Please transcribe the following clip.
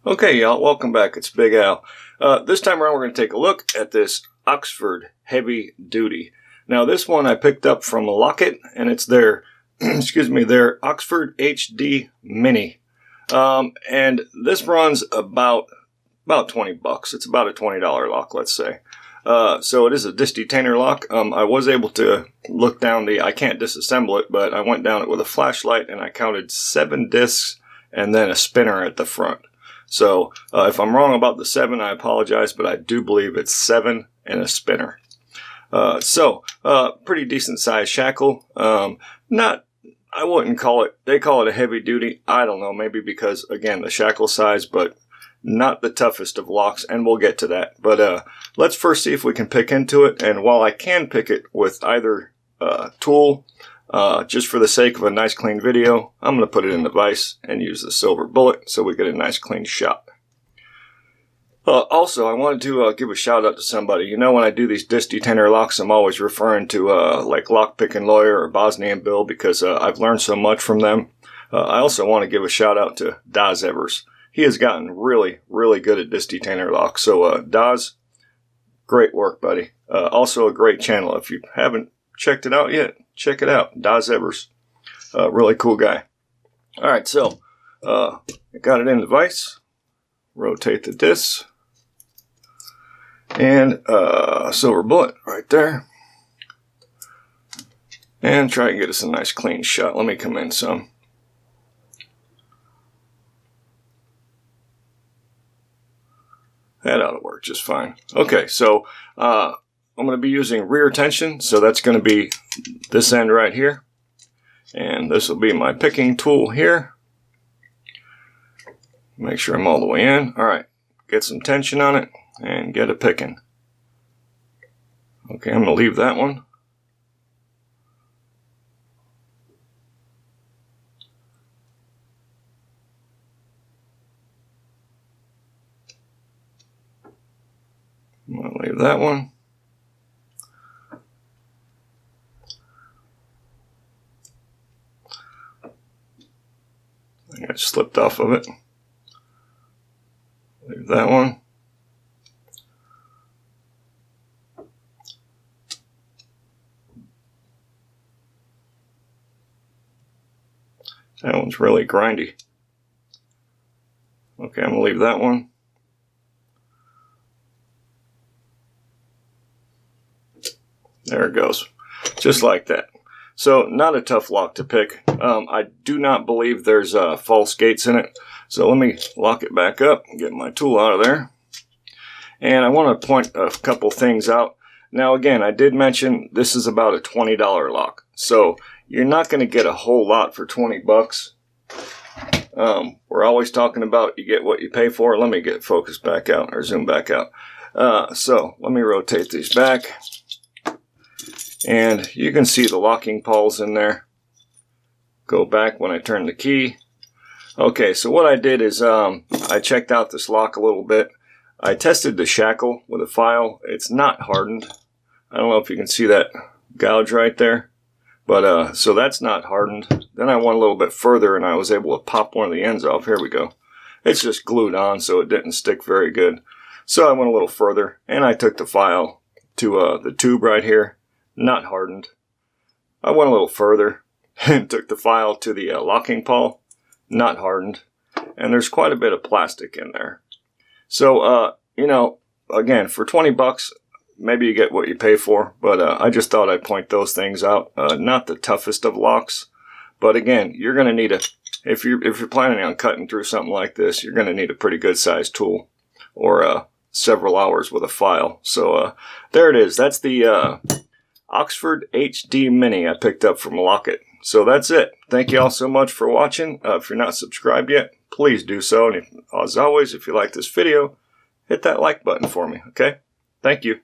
Okay, y'all, welcome back. It's Big Al. This time around, we're going to take a look at this Oxford Heavy Duty. Now, this one I picked up from Lockett, and it's their, excuse me, their Oxford HD Mini. And this runs about 20 bucks. It's about a $20 lock, let's say. So it is a disc detainer lock. I was able to look down I can't disassemble it, but I went down it with a flashlight and I counted 7 discs and then a spinner at the front. So if I'm wrong about the 7, I apologize, but I do believe it's 7 and a spinner. Pretty decent size shackle. I wouldn't call it, they call it a heavy duty. I don't know, maybe because, again, the shackle size, but not the toughest of locks, and we'll get to that. But let's first see if we can pick into it, and while I can pick it with either tool, just for the sake of a nice clean video, I'm going to put it in the vise and use the silver bullet so we get a nice clean shot. Also, I wanted to give a shout out to somebody. You know, when I do these disc detainer locks, I'm always referring to like Lockpicking Lawyer or Bosnian Bill because I've learned so much from them. I also want to give a shout out to Daz Evers. He has gotten really, really good at disc detainer locks. So, Daz, great work, buddy. Also a great channel. If you haven't checked it out yet, check it out. Daz Evers. Really cool guy. All right, so I got it in the vise. Rotate the discs. And silver bullet right there. And try and get us a nice clean shot. Let me come in some. That ought to work just fine. Okay, so I'm going to be using rear tension, so that's going to be this end right here. And this will be my picking tool here. Make sure I'm all the way in. All right, get some tension on it and get it picking. Okay, I'm going to leave that one. I'm going to leave that one. I got slipped off of it. Leave that one. That one's really grindy. Okay, I'm going to leave that one. There it goes. Just like that. So, not a tough lock to pick. I do not believe there's false gates in it. So, let me lock it back up and get my tool out of there. And I want to point a couple things out. Now, again, I did mention this is about a $20 lock. So, you're not going to get a whole lot for 20 bucks. We're always talking about you get what you pay for. Let me get focused back out or zoom back out. So, let me rotate these back. And you can see the locking pawls in there. Go back when I turn the key. Okay, so what I did is I checked out this lock a little bit. I tested the shackle with a file. It's not hardened. I don't know if you can see that gouge right there. But so that's not hardened. Then I went a little bit further and I was able to pop one of the ends off. Here we go. It's just glued on so it didn't stick very good. So I went a little further and I took the file to the tube right here. Not hardened. I went a little further and took the file to the locking pawl. Not hardened. And there's quite a bit of plastic in there. So, you know, again, for 20 bucks, maybe you get what you pay for. But I just thought I'd point those things out. Not the toughest of locks. But again, you're going to need if you're planning on cutting through something like this, you're going to need a pretty good sized tool. Or several hours with a file. So, there it is. That's the Oxford HD Mini I picked up from Lockett. So that's it. Thank you all so much for watching. If you're not subscribed yet, please do so. And as always, if you like this video, hit that like button for me, okay? Thank you.